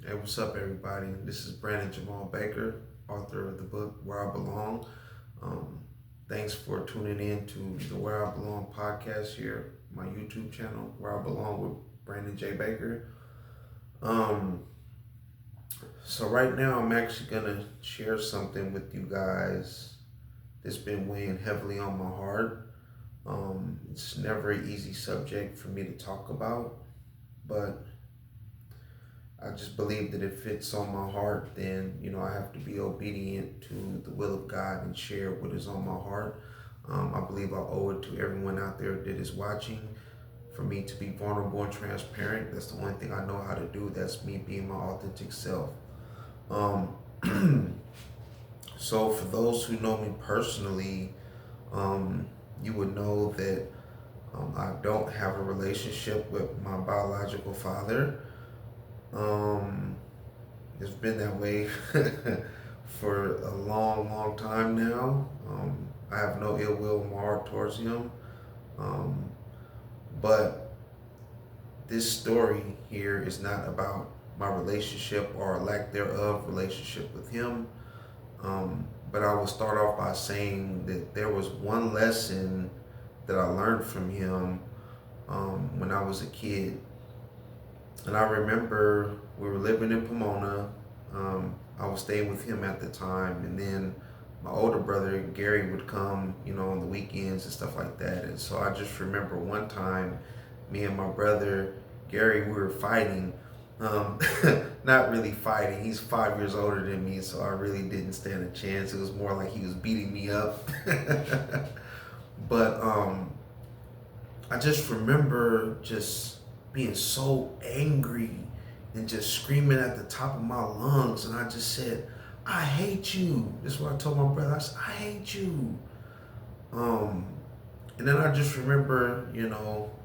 Hey, what's up, everybody? This is Brandon Jamal Baker, author of the book Where I Belong. Um, Thanks for tuning in to the Where I Belong podcast here, my YouTube channel, Where I Belong with Brandon J. Baker. Um, so, right now, I'm actually going to share something with you guys that's been weighing heavily on my heart. It's never an easy subject for me to talk about, but I just believe that if it's on my heart, then I have to be obedient to the will of God and share what is on my heart. I believe I owe it to everyone out there that is watching for me to be vulnerable and transparent. That's the only thing I know how to do. That's me being my authentic self. Um, so for those who know me personally, um, you would know that I don't have a relationship with my biological father. Um, It's been that way for a long, long time now. I have no ill will in my heart towards him. Um, but this story here is not about my relationship or lack thereof relationship with him. But I will start off by saying that there was one lesson that I learned from him when I was a kid. And I remember we were living in Pomona. I was staying with him at the time, and then my older brother Gary would come, on the weekends and stuff like that. And so I just remember one time, me and my brother Gary, we were fighting. Um, Not really fighting. He's 5 years older than me, so I really didn't stand a chance. It was more like he was beating me up. But I just remember just being so angry and just screaming at the top of my lungs. And I just said, I hate you. This is what I told my brother. I said, I hate you. Um, and then I just remember,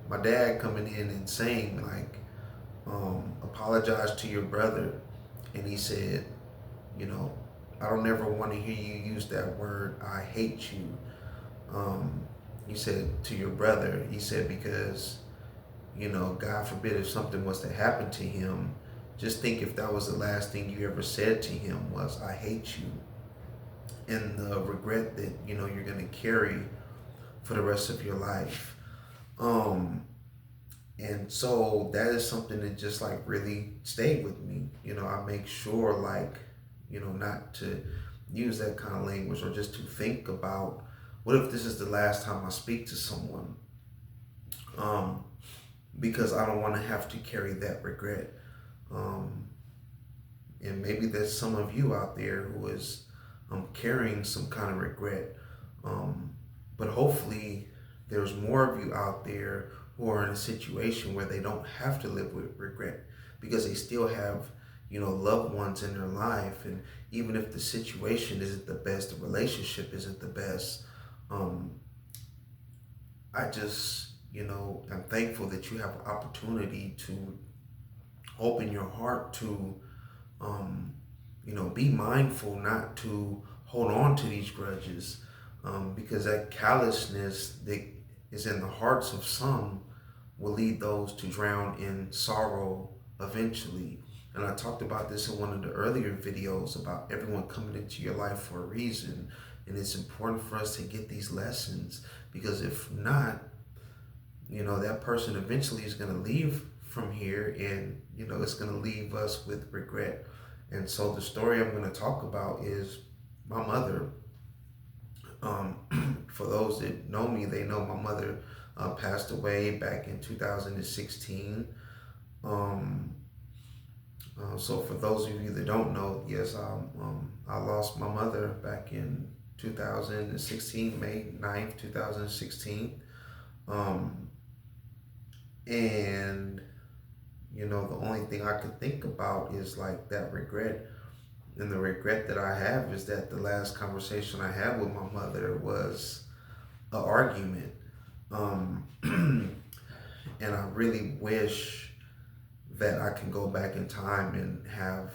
my dad coming in and saying, like, apologize to your brother. And he said, you know, I don't ever want to hear you use that word, I hate you. Um, he said to your brother, he said, because God forbid if something was to happen to him, just think if that was the last thing you ever said to him was, I hate you. And the regret that, you're going to carry for the rest of your life. Um, and so that is something that just like really stayed with me. I make sure like, not to use that kind of language or just to think about what if this is the last time I speak to someone? Um, because I don't want to have to carry that regret. Um, and maybe there's some of you out there who is carrying some kind of regret. Um, but hopefully, there's more of you out there who are in a situation where they don't have to live with regret because they still have, loved ones in their life. And even if the situation isn't the best, the relationship isn't the best, um, I just, I'm thankful that you have an opportunity to open your heart to, um, be mindful not to hold on to these grudges, because that callousness that is in the hearts of some will lead those to drown in sorrow eventually. And I talked about this in one of the earlier videos about everyone coming into your life for a reason. And it's important for us to get these lessons because if not, that person eventually is going to leave from here and, it's going to leave us with regret. And so the story I'm going to talk about is my mother. For those that know me, they know my mother passed away back in 2016. Um, so for those of you that don't know, yes, I lost my mother back in 2016, May 9th, 2016. Um, and the only thing I could think about is like that regret. And the regret that I have is that the last conversation I had with my mother was an argument. Um, and I really wish that I can go back in time and have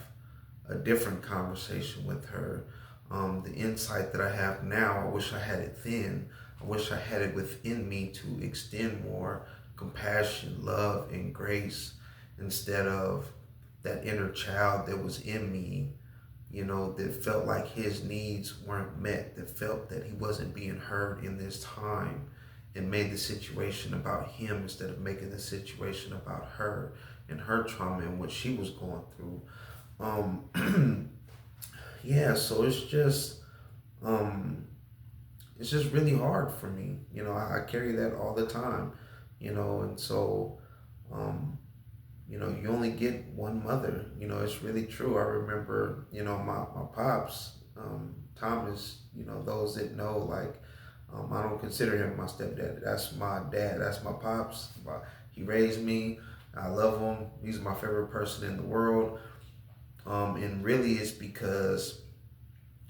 a different conversation with her. The insight that I have now, I wish I had it then. I wish I had it within me to extend more compassion, love, and grace instead of that inner child that was in me, that felt like his needs weren't met, that felt that he wasn't being heard in this time, and made the situation about him instead of making the situation about her and her trauma and what she was going through. Yeah, so um, it's just really hard for me. I carry that all the time, and so, um, you only get one mother. It's really true. I remember, my pops, Thomas, those that know, like, I don't consider him my stepdad. That's my dad. That's my pops. He raised me. I love him. He's my favorite person in the world. And really it's because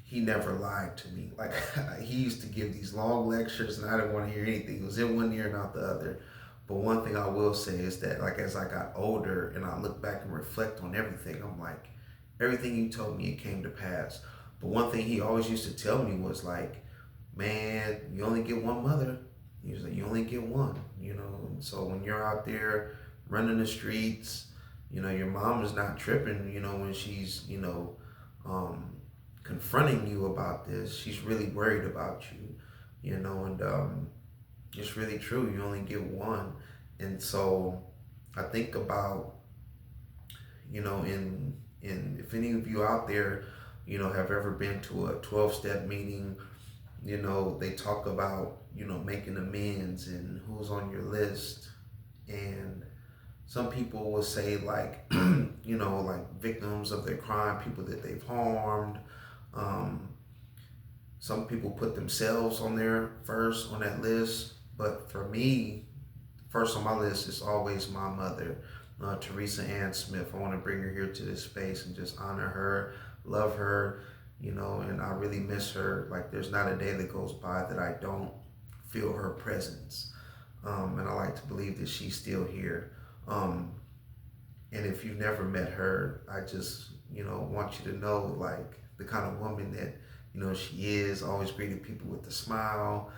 he never lied to me. Like, he used to give these long lectures and I didn't want to hear anything. It was in one ear and out the other. But one thing I will say is that, like, as I got older and I look back and reflect on everything, I'm like, everything you told me, it came to pass. But one thing he always used to tell me was like, man, you only get one mother. He was like, you only get one, And so when you're out there running the streets, your mom is not tripping, when she's, confronting you about this. She's really worried about you, and it's really true. You only get one. And so I think about, in if any of you out there, have ever been to a 12-step meeting, they talk about, making amends and who's on your list. And some people will say, like, like victims of their crime, people that they've harmed. Um, some people put themselves on there first on that list. But for me, first on my list is always my mother, Teresa Ann Smith. I want to bring her here to this space and just honor her, love her, and I really miss her. Like, there's not a day that goes by that I don't feel her presence. And I like to believe that she's still here. And if you've never met her, I just, want you to know, like, the kind of woman that, she is, always greeted people with a smile.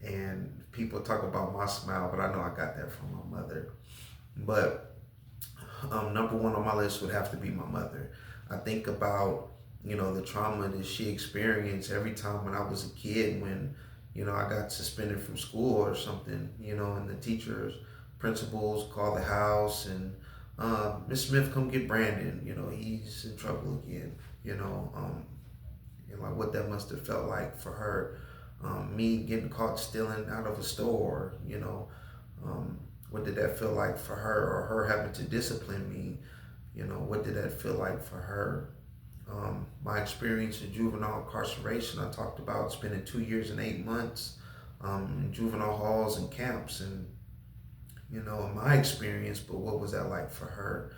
And people talk about my smile, but I know I got that from my mother. But number one on my list would have to be my mother. I think about, the trauma that she experienced every time when I was a kid, when, I got suspended from school or something, and the teachers, principals called the house and, Miss Smith, come get Brandon, he's in trouble again, and like what that must have felt like for her. Me getting caught stealing out of a store, what did that feel like for her, or her having to discipline me, what did that feel like for her? My experience in juvenile incarceration, I talked about spending 2 years and 8 months in juvenile halls and camps, and my experience, but what was that like for her?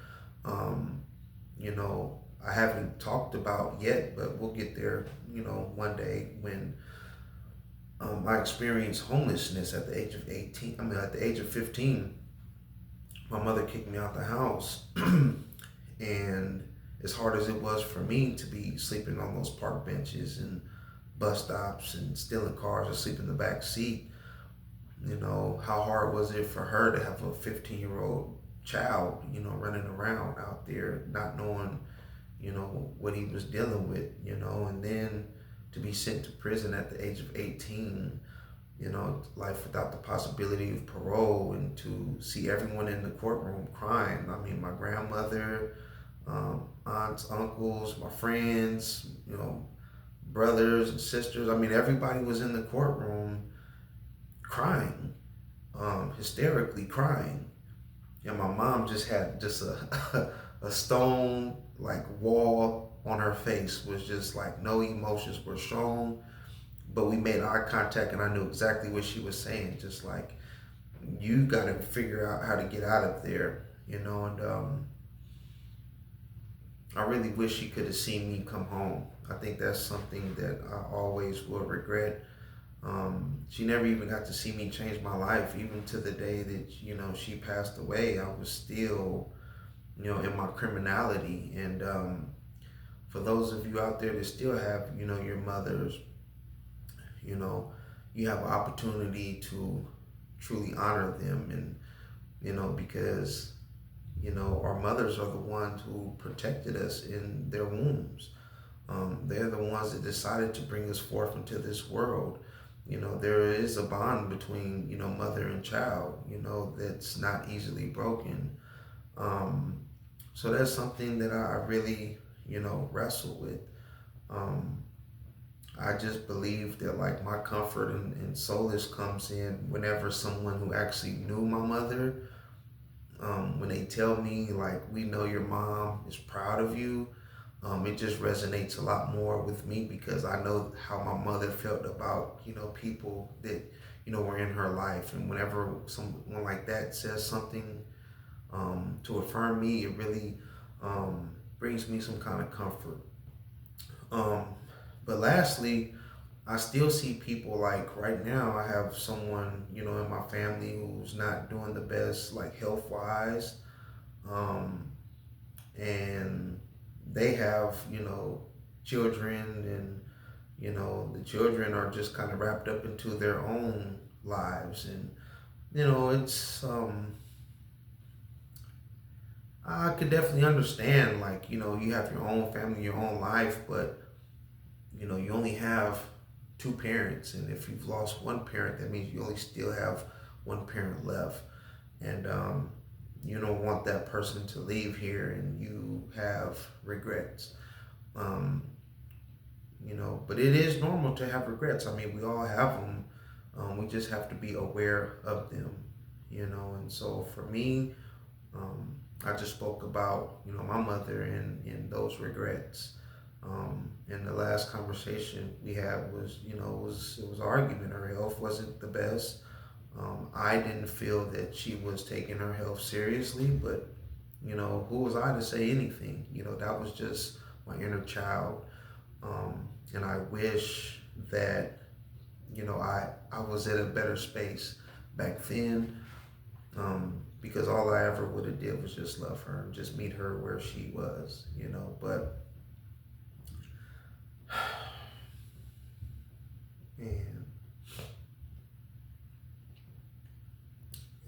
I haven't talked about yet, but we'll get there, one day, when I experienced homelessness at the age of 18. I mean, at the age of 15, my mother kicked me out the house. And as hard as it was for me to be sleeping on those park benches and bus stops and stealing cars and sleep in the back seat, how hard was it for her to have a 15-year-old child, running around out there, not knowing, what he was dealing with, and then to be sent to prison at the age of 18, life without the possibility of parole, and to see everyone in the courtroom crying. I mean, my grandmother, aunts, uncles, my friends, brothers and sisters. I mean, everybody was in the courtroom crying, hysterically crying. And my mom just had just a stone like wall on her face, was just like no emotions were shown, but we made eye contact and I knew exactly what she was saying. Just like, you got to figure out how to get out of there, and I really wish she could have seen me come home. I think that's something that I always will regret. She never even got to see me change my life. Even to the day that, she passed away, I was still, in my criminality. And for those of you out there that still have, your mothers, you have an opportunity to truly honor them. And, because, our mothers are the ones who protected us in their wombs. They're the ones that decided to bring us forth into this world. There is a bond between, mother and child, that's not easily broken. Um, so that's something that I really, wrestle with. Um, I just believe that like my comfort and solace comes in whenever someone who actually knew my mother, when they tell me like, we know your mom is proud of you, it just resonates a lot more with me because I know how my mother felt about, people that, were in her life. And whenever someone like that says something to affirm me, it really brings me some kind of comfort. Um, but lastly, I still see people like right now. I have someone, in my family who's not doing the best, like health wise. Um, and they have, children, and, the children are just kind of wrapped up into their own lives. And, it's, I could definitely understand, like, you have your own family, your own life, but you only have two parents, and if you've lost one parent, that means you only still have one parent left, and you don't want that person to leave here and you have regrets. Um, but it is normal to have regrets. I mean, we all have them. We just have to be aware of them, And so for me, I just spoke about, my mother and those regrets. And the last conversation we had was, it was an argument. Her health wasn't the best. I didn't feel that she was taking her health seriously, but who was I to say anything? That was just my inner child. And I wish that, I was at a better space back then, because all I ever would have did was just love her and just meet her where she was, but man,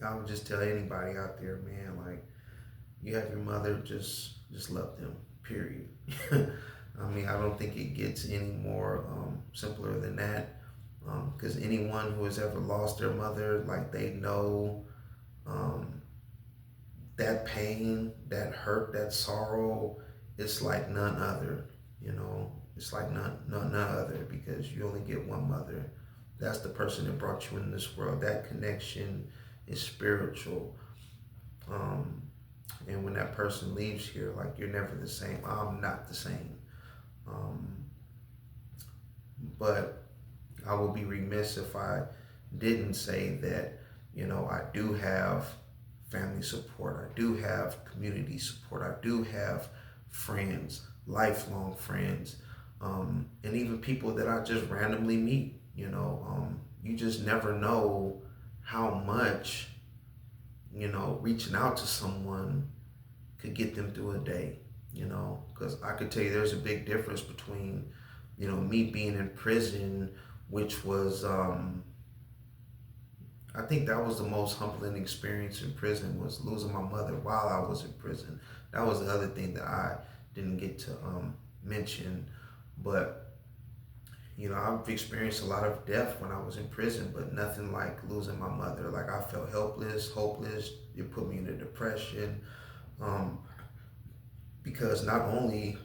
I would just tell anybody out there, man, like, you have your mother, just love them, period. I mean, I don't think it gets any more simpler than that, because anyone who has ever lost their mother, like, they know um, that pain, that hurt, that sorrow, it's like none other, it's like none other, because you only get one mother. That's the person that brought you in this world. That connection is spiritual. Um, and when that person leaves here, like, you're never the same. I'm not the same. Um, but I would be remiss if I didn't say that, I do have family support. I do have community support. I do have friends, lifelong friends, and even people that I just randomly meet. You just never know how much, reaching out to someone could get them through a day, because I could tell you there's a big difference between, me being in prison, which was, I think that was the most humbling experience in prison, was losing my mother while I was in prison. That was the other thing that I didn't get to mention. But, I've experienced a lot of death when I was in prison, but nothing like losing my mother. Like, I felt helpless, hopeless. It put me in a depression, um, because not only,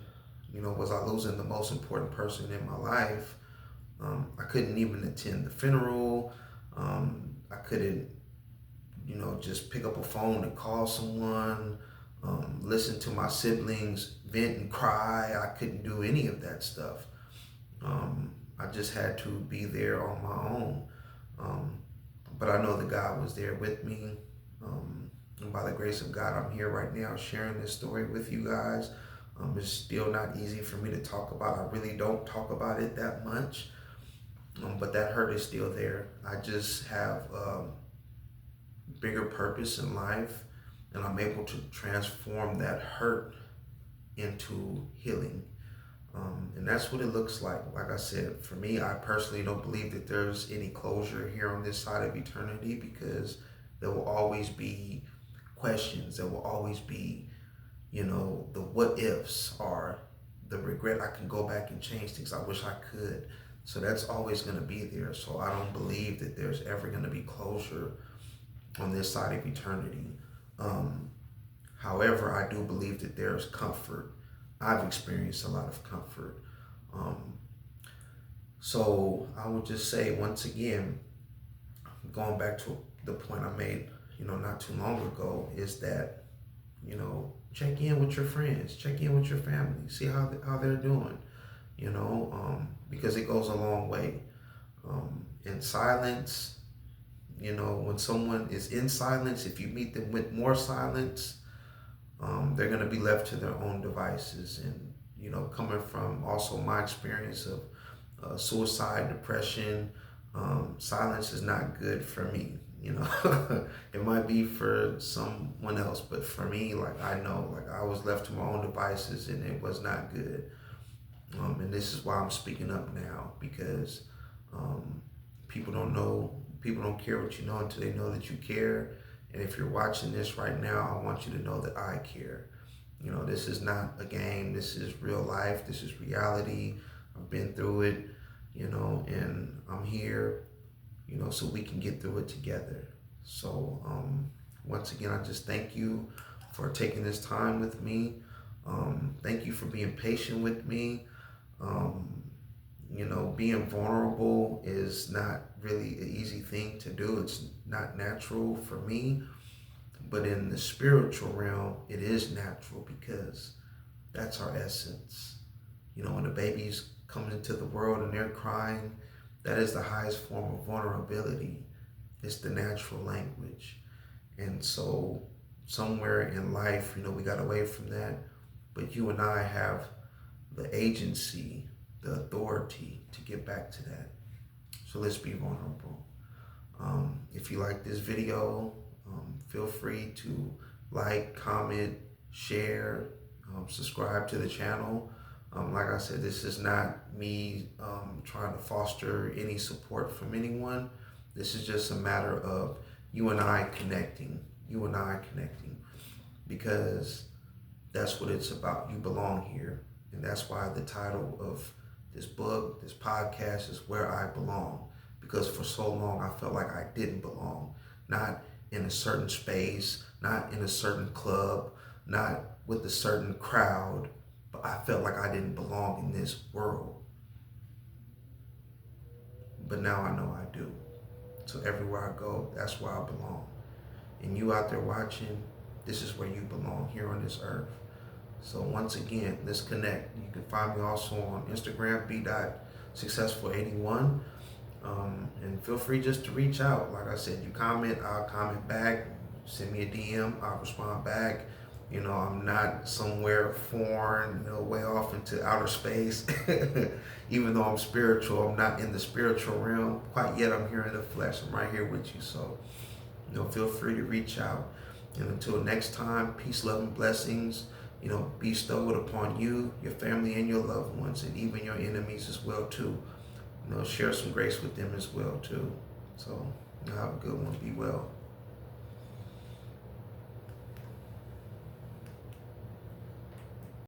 was I losing the most important person in my life, I couldn't even attend the funeral. I couldn't, just pick up a phone and call someone, listen to my siblings vent and cry. I couldn't do any of that stuff. I just had to be there on my own. Um, but I know that God was there with me. And by the grace of God, I'm here right now sharing this story with you guys. It's still not easy for me to talk about. I really don't talk about it that much. But that hurt is still there. I just have bigger purpose in life, and I'm able to transform that hurt into healing. And that's what it looks like. Like I said, for me, I personally don't believe that there's any closure here on this side of eternity, because there will always be questions. There will always be the what ifs are the regret. I can go back and change things. I wish I could. So that's always going to be there. So I don't believe that there's ever going to be closure on this side of eternity. Um, However, I do believe that there's comfort. I've experienced a lot of comfort. Um, so I would just say, once again, going back to the point I made, not too long ago, is that, check in with your friends, check in with your family, see how they're doing, because it goes a long way. In silence, when someone is in silence, if you meet them with more silence, they're going to be left to their own devices. And, coming from also my experience of suicide, depression, silence is not good for me. It might be for someone else, but for me, like, I know, like, I was left to my own devices and it was not good. And this is why I'm speaking up now, because people don't care what you know until they know that you care. And if you're watching this right now, I want you to know that I care. This is not a game. This is real life. This is reality. I've been through it, and I'm here, so we can get through it together. So once again, I just thank you for taking this time with me. Thank you for being patient with me. Being vulnerable is not really an easy thing to do. It's not natural for me. But in the spiritual realm, it is natural, because that's our essence. When a baby's coming into the world and they're crying, that is the highest form of vulnerability. It's the natural language. And so somewhere in life, we got away from that. But you and I have the agency, the authority to get back to that. So let's be vulnerable. If you like this video, feel free to like, comment, share, subscribe to the channel. Like I said, this is not me trying to foster any support from anyone. This is just a matter of you and I connecting, because that's what it's about. You belong here. And that's why the title of this book, this podcast, is Where I Belong. Because for so long, I felt like I didn't belong. Not in a certain space, not in a certain club, not with a certain crowd, but I felt like I didn't belong in this world. But now I know I do. So everywhere I go, that's where I belong. And you out there watching, this is where you belong, here on this earth. So once again, let's connect. You can find me also on Instagram, b.successful81. And feel free just to reach out. Like I said, you comment, I'll comment back. Send me a DM, I'll respond back. I'm not somewhere foreign, way off into outer space. Even though I'm spiritual, I'm not in the spiritual realm quite yet. I'm here in the flesh. I'm right here with you. So, feel free to reach out. And until next time, peace, love, and blessings, be bestowed upon you, your family, and your loved ones, and even your enemies as well, too. Share some grace with them as well, too. So, have a good one. Be well.